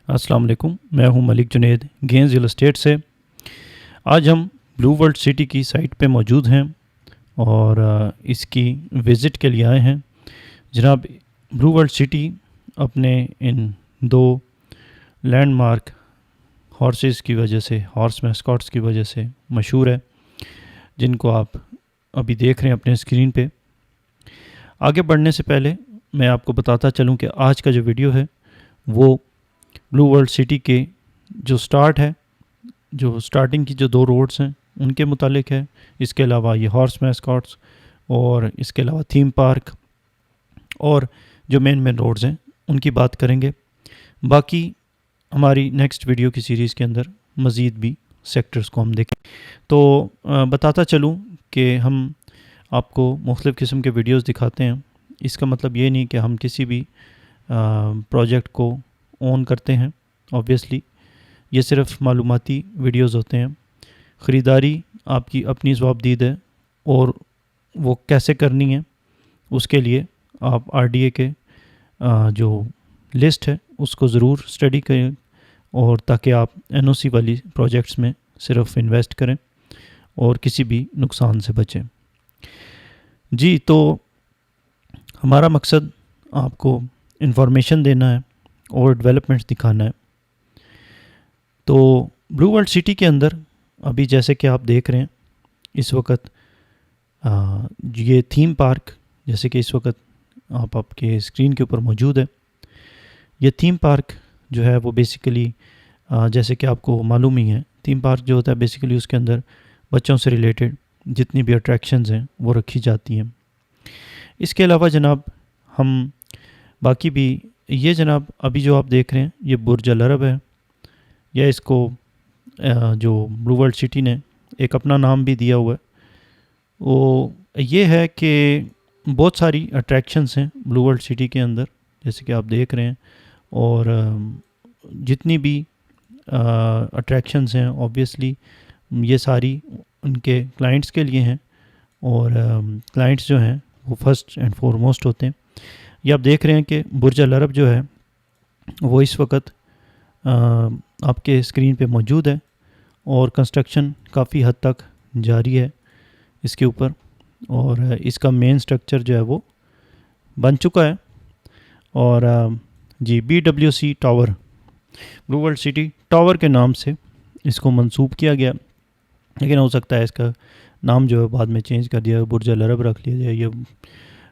अस्सलाम वालेकुम, मैं हूं Malik Junaid Ganges real estate से। आज हम ब्लू वर्ल्ड सिटी की साइट पे मौजूद हैं और इसकी विज़िट के लिए आए हैं। जनाब, ब्लू वर्ल्ड सिटी अपने इन दो लैंडमार्क हॉर्सेस की वजह से, हॉर्स मैस्कॉट्स की वजह से मशहूर है, जिनको आप अभी देख रहे हैं अपने स्क्रीन पे। आगे बढ़ने से पहले मैं आपको बताता चलूं कि आज का जो वीडियो है वो ब्लू वर्ल्ड सिटी के जो स्टार्ट है, जो स्टार्टिंग की जो दो रोड्स हैं उनके मुतालिक है। इसके अलावा ये हॉर्स मैस्कॉट्स और इसके अलावा थीम पार्क और जो मेन रोड्स हैं उनकी बात करेंगे। बाकी हमारी नेक्स्ट वीडियो की सीरीज़ के अंदर मज़ीद भी सेक्टर्स को हम देखें। तो बताता चलूँ कि हम आपको मुख्तलिफ़ किस्म के वीडियोस दिखाते हैं। इसका मतलब ये नहीं कि हम किसी भी प्रोजेक्ट को ऑन करते हैं। ऑब्वियसली ये सिर्फ मालूमाती वीडियोस होते हैं। ख़रीदारी आपकी अपनी जवाबदीद है और वो कैसे करनी है उसके लिए आप आरडीए के जो लिस्ट है उसको ज़रूर स्टडी करें, और ताकि आप एनओसी वाली प्रोजेक्ट्स में सिर्फ इन्वेस्ट करें और किसी भी नुकसान से बचें। जी, तो हमारा मकसद आपको इन्फॉर्मेशन देना है और डेवलपमेंट्स दिखाना है। तो ब्लू वर्ल्ड सिटी के अंदर अभी जैसे कि आप देख रहे हैं इस वक्त ये थीम पार्क, जैसे कि इस वक्त आप आपके स्क्रीन के ऊपर मौजूद है। ये थीम पार्क जो है वो बेसिकली जैसे कि आपको मालूम ही है, थीम पार्क जो होता है बेसिकली उसके अंदर बच्चों से रिलेटेड जितनी भी अट्रैक्शंस हैं वो रखी जाती हैं। इसके अलावा जनाब हम बाकी भी, ये जनाब अभी जो आप देख रहे हैं ये बुर्ज अल अरब है, या इसको जो ब्लू वर्ल्ड सिटी ने एक अपना नाम भी दिया हुआ है। वो ये है कि बहुत सारी अट्रैक्शंस हैं ब्लू वर्ल्ड सिटी के अंदर जैसे कि आप देख रहे हैं, और जितनी भी अट्रैक्शंस हैं ऑब्वियसली ये सारी उनके क्लाइंट्स के लिए हैं, और क्लाइंट्स जो हैं वो फर्स्ट एंड फॉरमोस्ट होते हैं। ये आप देख रहे हैं कि बुर्ज अल अरब जो है वो इस वक्त आपके स्क्रीन पे मौजूद है और कंस्ट्रक्शन काफ़ी हद तक जारी है इसके ऊपर, और इसका मेन स्ट्रक्चर जो है वो बन चुका है। और जी, BWC tower, blue world city tower के नाम से इसको मंसूब किया गया, लेकिन हो सकता है इसका नाम जो है बाद में चेंज कर दिया, बुर्ज अल अरब रख लिया जाए या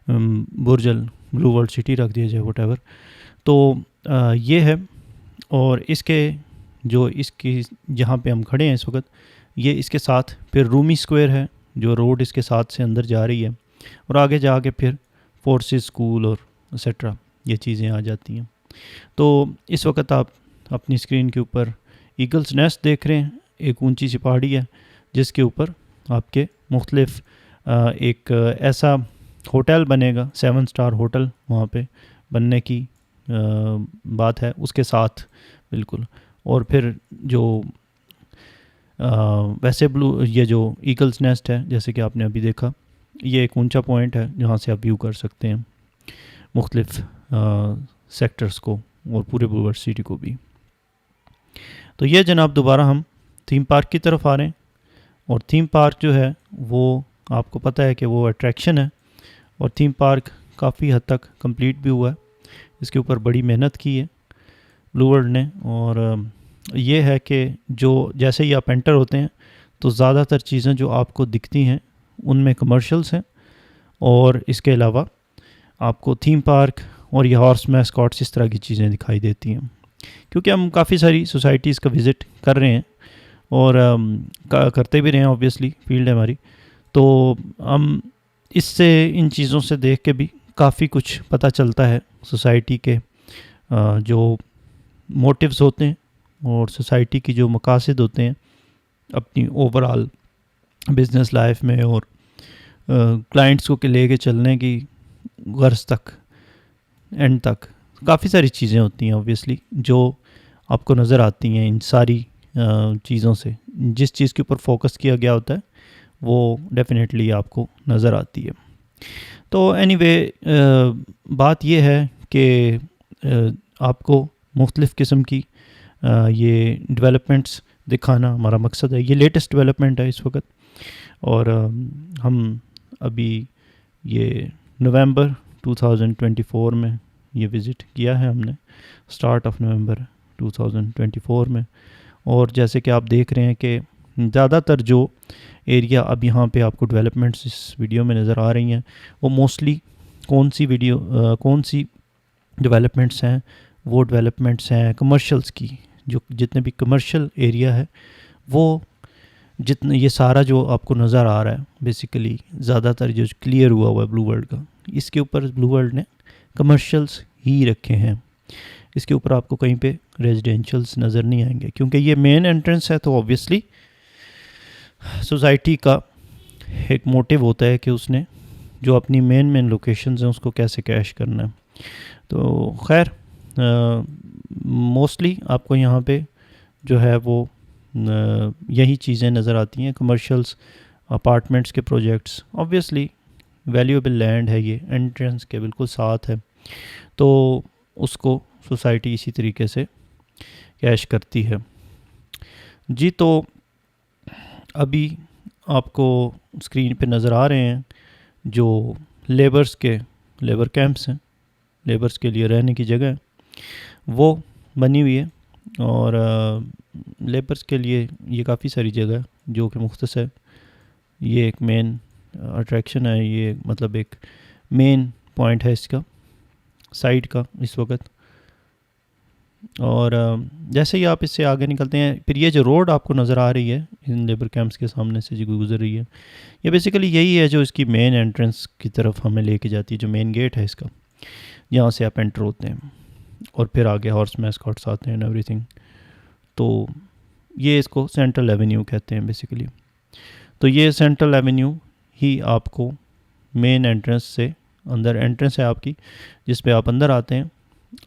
बुर्ज अल ब्लू वर्ल्ड सिटी रख दिया जाए, वट। तो ये है, और इसके जो इसकी जहाँ पे हम खड़े हैं इस वक्त, ये इसके साथ फिर रूमी स्क्वायर है जो रोड इसके साथ से अंदर जा रही है, और आगे जाके फिर फोर्सेस स्कूल और एक्सेट्रा ये चीज़ें आ जाती हैं। तो इस वक्त आप अपनी स्क्रीन के ऊपर ईगल्स नेस्ट देख रहे हैं, एक ऊंची सी पहाड़ी है जिसके ऊपर आपके मुख्तलिफ एक ऐसा होटल बनेगा, 7 स्टार होटल वहाँ पे बनने की बात है उसके साथ बिल्कुल। और फिर जो वैसे ये जो ईगल्स नेस्ट है जैसे कि आपने अभी देखा, ये एक ऊंचा पॉइंट है जहाँ से आप व्यू कर सकते हैं मुख्तलिफ सेक्टर्स को और पूरे ब्लू वर्ल्ड सिटी को भी। तो ये जनाब दोबारा हम थीम पार्क की तरफ आ रहे हैं, और थीम पार्क जो है वो आपको पता है कि वो अट्रैक्शन है, और थीम पार्क काफ़ी हद तक कंप्लीट भी हुआ है। इसके ऊपर बड़ी मेहनत की है ब्लू वर्ल्ड ने, और ये है कि जो जैसे ही आप एंटर होते हैं तो ज़्यादातर चीज़ें जो आपको दिखती हैं उनमें कमर्शियल्स हैं, और इसके अलावा आपको थीम पार्क और ये हॉर्स मैस्कॉट्स इस तरह की चीज़ें दिखाई देती हैं। क्योंकि हम काफ़ी सारी सोसाइटीज़ का विज़िट कर रहे हैं और करते भी रहे हैं, ऑब्वियसली फील्ड है हमारी, तो हम इससे इन चीज़ों से देख के भी काफ़ी कुछ पता चलता है सोसाइटी के जो मोटिव्स होते हैं और सोसाइटी की जो मकासद होते हैं अपनी ओवरऑल बिज़नेस लाइफ में, और क्लाइंट्स को लेके चलने की गर्ज तक, एंड तक काफ़ी सारी चीज़ें होती हैं ऑब्वियसली जो आपको नज़र आती हैं। इन सारी चीज़ों से जिस चीज़ के ऊपर फोकस किया गया होता है वो डेफिनेटली आपको नज़र आती है। तो एनीवे बात ये है कि आपको मुख्तलिफ़ किस्म की ये डेवलपमेंट्स दिखाना हमारा मकसद है। ये लेटेस्ट डेवलपमेंट है इस वक्त, और हम अभी ये नवंबर 2024 में ये विज़िट किया है हमने, स्टार्ट ऑफ नवंबर 2024 में। और जैसे कि आप देख रहे हैं कि ज़्यादातर जो एरिया अब यहाँ पे आपको डेवलपमेंट्स इस वीडियो में नज़र आ रही हैं, वो मोस्टली कौन सी डेवलपमेंट्स हैं, वो डेवलपमेंट्स हैं कमर्शियल्स की। जो जितने भी कमर्शियल एरिया है, वो जितने ये सारा जो आपको नज़र आ रहा है बेसिकली ज़्यादातर जो क्लियर हुआ है ब्लू वर्ल्ड का, इसके ऊपर ब्लू वर्ल्ड ने कमर्शियल्स ही रखे हैं। इसके ऊपर आपको कहीं पे रेजिडेंशियल्स नज़र नहीं आएंगे, क्योंकि ये मेन एंट्रेंस है। तो ऑब्वियसली सोसाइटी का एक मोटिव होता है कि उसने जो अपनी मेन लोकेशंस हैं उसको कैसे कैश करना है। तो खैर मोस्टली आपको यहाँ पे जो है वो यही चीज़ें नज़र आती हैं, कमर्शियल्स, अपार्टमेंट्स के प्रोजेक्ट्स। ऑब्वियसली वैल्यूएबल लैंड है, ये एंट्रेंस के बिल्कुल साथ है, तो उसको सोसाइटी इसी तरीके से कैश करती है जी। तो अभी आपको स्क्रीन पे नज़र आ रहे हैं जो लेबर कैंप्स हैं, लेबर्स के लिए रहने की जगह है, वो बनी हुई है। और लेबर्स के लिए ये काफ़ी सारी जगह है जो कि मुख्तस है। ये एक मेन अट्रैक्शन है, ये मतलब एक मेन पॉइंट है इसका साइट का इस वक्त। और जैसे ही आप इससे आगे निकलते हैं, फिर ये जो रोड आपको नज़र आ रही है इन लेबर कैंप्स के सामने से जो गुजर रही है, ये बेसिकली यही है जो इसकी मेन एंट्रेंस की तरफ हमें लेके जाती है, जो मेन गेट है इसका, यहाँ से आप एंटर होते हैं और फिर आगे हॉर्स मैस्कॉट्स आते हैं एंड एवरीथिंग। तो ये इसको सेंट्रल एवेन्यू कहते हैं बेसिकली। तो ये सेंट्रल एवेन्यू ही आपको मेन एंट्रेंस से अंदर एंट्रेंस है आपकी, जिस पे आप अंदर आते हैं।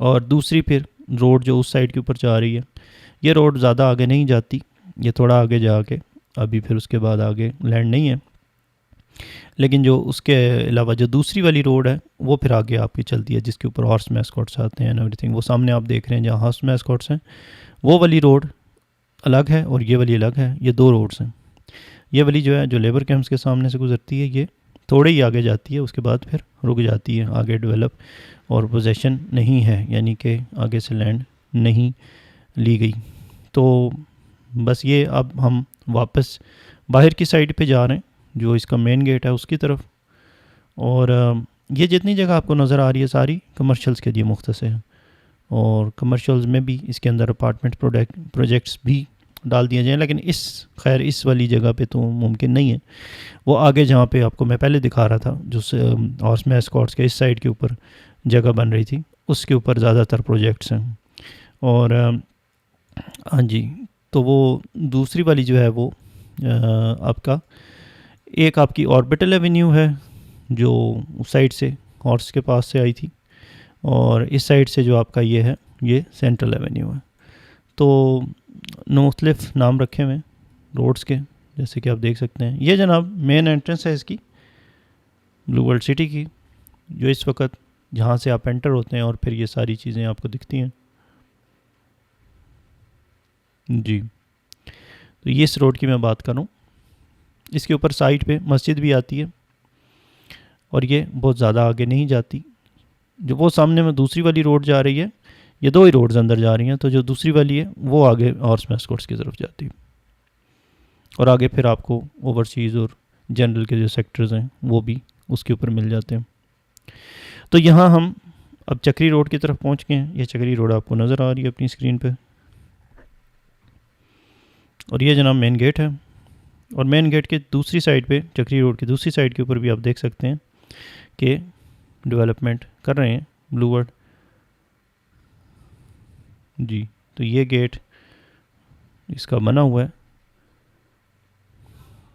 और दूसरी फिर रोड जो उस साइड के ऊपर जा रही है, ये रोड ज़्यादा आगे नहीं जाती, ये थोड़ा आगे जाके अभी फिर उसके बाद आगे लैंड नहीं है, लेकिन जो उसके अलावा जो दूसरी वाली रोड है वो फिर आगे आपकी चलती है, जिसके ऊपर हॉर्स मैस्कॉट्स आते हैं एंड एवरीथिंग। वो सामने आप देख रहे हैं जहाँ हॉर्स मैस्कॉट्स हैं, वो वाली रोड अलग है और ये वाली अलग है, ये दो रोड्स हैं। ये वाली जो है जो लेबर कैंप्स के सामने से गुजरती है, ये थोड़े ही आगे जाती है, उसके बाद फिर रुक जाती है, आगे डेवलप और पोजेशन नहीं है, यानी कि आगे से लैंड नहीं ली गई। तो बस ये अब हम वापस बाहर की साइड पे जा रहे हैं, जो इसका मेन गेट है उसकी तरफ। और ये जितनी जगह आपको नज़र आ रही है सारी कमर्शियल्स के लिए मुख्तस है, और कमर्शियल्स में भी इसके अंदर अपार्टमेंट प्रोजेक्ट्स भी डाल दिए जाएँ, लेकिन खैर इस वाली जगह पे तो मुमकिन नहीं है। वो आगे जहाँ पे आपको मैं पहले दिखा रहा था, जो हॉर्स मैस्कॉट्स के इस साइड के ऊपर जगह बन रही थी, उसके ऊपर ज़्यादातर प्रोजेक्ट्स हैं। और हाँ जी, तो वो दूसरी वाली जो है वो आपका एक आपकी ऑर्बिटल एवेन्यू है जो उस साइड से हॉर्स के पास से आई थी, और इस साइड से जो आपका ये है ये सेंट्रल एवेन्यू है। तो मुख्तलिफ नाम रखे हुए हैं रोड्स के, जैसे कि आप देख सकते हैं। ये जनाब मेन एंट्रेंस है इसकी ब्लू वर्ल्ड सिटी की, जो इस वक्त जहाँ से आप एंटर होते हैं और फिर ये सारी चीज़ें आपको दिखती हैं जी। तो ये इस रोड की मैं बात करूँ, इसके ऊपर साइड पे मस्जिद भी आती है, और ये बहुत ज़्यादा आगे नहीं जाती। जो वो सामने में दूसरी वाली रोड जा रही है, ये दो ही रोड्स अंदर जा रही हैं, तो जो दूसरी वाली है वो आगे हॉर्स मैस्कॉट्स की तरफ जाती है, और आगे फिर आपको ओवरसीज़ और जनरल के जो सेक्टर्स हैं वो भी उसके ऊपर मिल जाते हैं। तो यहाँ हम अब चक्री रोड की तरफ पहुँच गए हैं। ये चक्री रोड आपको नज़र आ रही है अपनी स्क्रीन पे, और ये जनाब मेन गेट है। और मेन गेट के दूसरी साइड पे, चक्री रोड की दूसरी साइड के ऊपर भी आप देख सकते हैं कि डेवलपमेंट कर रहे हैं ब्लू वर्ल्ड जी। तो ये गेट इसका बना हुआ है,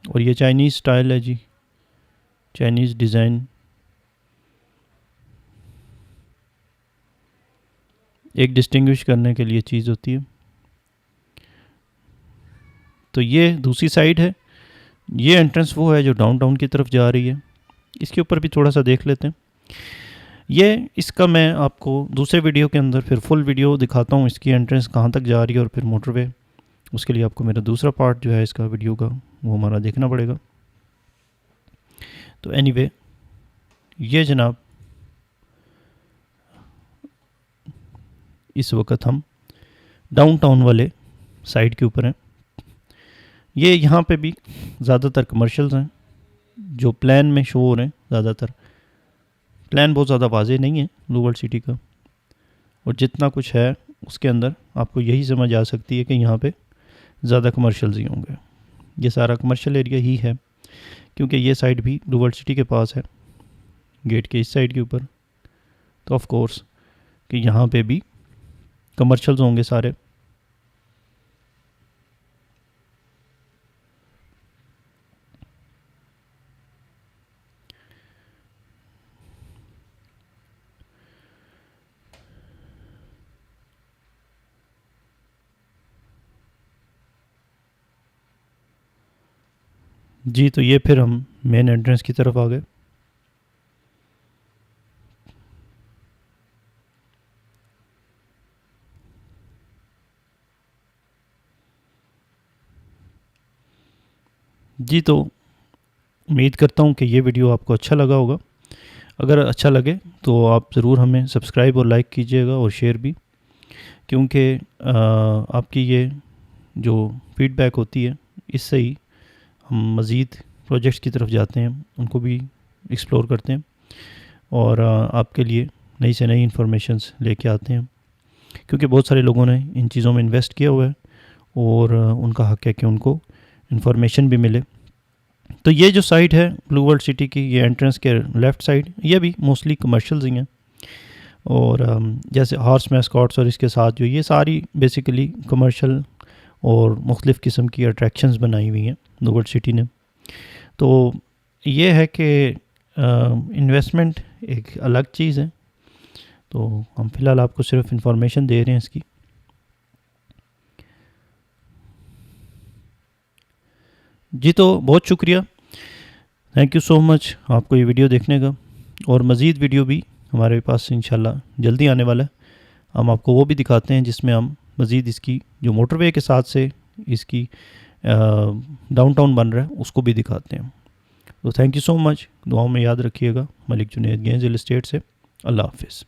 और ये चाइनीज़ स्टाइल है जी, चाइनीज़ डिज़ाइन। एक डिस्टिंग्विश करने के लिए चीज़ होती है। तो ये दूसरी साइड है, ये एंट्रेंस वो है जो डाउनटाउन की तरफ जा रही है। इसके ऊपर भी थोड़ा सा देख लेते हैं। ये इसका मैं आपको दूसरे वीडियो के अंदर फिर फुल वीडियो दिखाता हूँ, इसकी एंट्रेंस कहाँ तक जा रही है और फिर मोटरवे। उसके लिए आपको मेरा दूसरा पार्ट जो है इसका वीडियो का वो हमारा देखना पड़ेगा। तो एनीवे ये जनाब इस वक्त हम डाउनटाउन वाले साइड के ऊपर हैं। ये यहाँ पे भी ज़्यादातर कमर्शियल्स हैं जो प्लान में शो हो रहे हैं। ज़्यादातर प्लान बहुत ज़्यादा वाज़ेह नहीं है ब्लू वर्ल्ड सिटी का, और जितना कुछ है उसके अंदर आपको यही समझ आ सकती है कि यहाँ पे ज़्यादा कमर्शियल्स ही होंगे। ये सारा कमर्शियल एरिया ही है क्योंकि ये साइड भी ब्लू वर्ल्ड सिटी के पास है, गेट के इस साइड के ऊपर। तो ऑफ कोर्स कि यहाँ पे भी कमर्शियल्स होंगे सारे। जी तो ये फिर हम मेन एंट्रेंस की तरफ आ गए। जी तो उम्मीद करता हूँ कि ये वीडियो आपको अच्छा लगा होगा। अगर अच्छा लगे तो आप ज़रूर हमें सब्सक्राइब और लाइक कीजिएगा और शेयर भी, क्योंकि आपकी ये जो फीडबैक होती है इससे ही हम मज़ीद प्रोजेक्ट्स की तरफ जाते हैं, उनको भी एक्सप्लोर करते हैं और आपके लिए नई से नई इन्फॉर्मेशंस लेके आते हैं, क्योंकि बहुत सारे लोगों ने इन चीज़ों में इन्वेस्ट किया हुआ है और उनका हक़ है कि उनको इन्फॉर्मेशन भी मिले। तो ये जो साइट है ब्लू वर्ल्ड सिटी की, ये एंट्रेंस के लेफ़्ट साइड, ये भी मोस्टली कमर्शियल्स ही हैं। और जैसे हॉर्स मैस्कॉट्स और इसके साथ जो ये सारी बेसिकली कमर्शियल और मुख्तलिफ़ किस्म की अट्रैक्शंस बनाई हुई हैं ब्लू वर्ल्ड सिटी ने। तो ये है कि इन्वेस्टमेंट एक अलग चीज़ है। तो हम फ़िलहाल आपको सिर्फ इंफॉर्मेशन दे रहे हैं इसकी। जी तो बहुत शुक्रिया, थैंक यू सो मच आपको ये वीडियो देखने का। और मज़ीद वीडियो भी हमारे पास इंशाल्लाह जल्दी आने वाला है। हम आपको वो भी दिखाते हैं जिसमें हम मज़ीद इसकी जो मोटरवे के साथ से इसकी डाउनटाउन बन रहा है उसको भी दिखाते हैं। तो थैंक यू सो मच, दुआओं में याद रखिएगा। Malik Junaid Ganges real estate से। अल्लाह हाफिज़।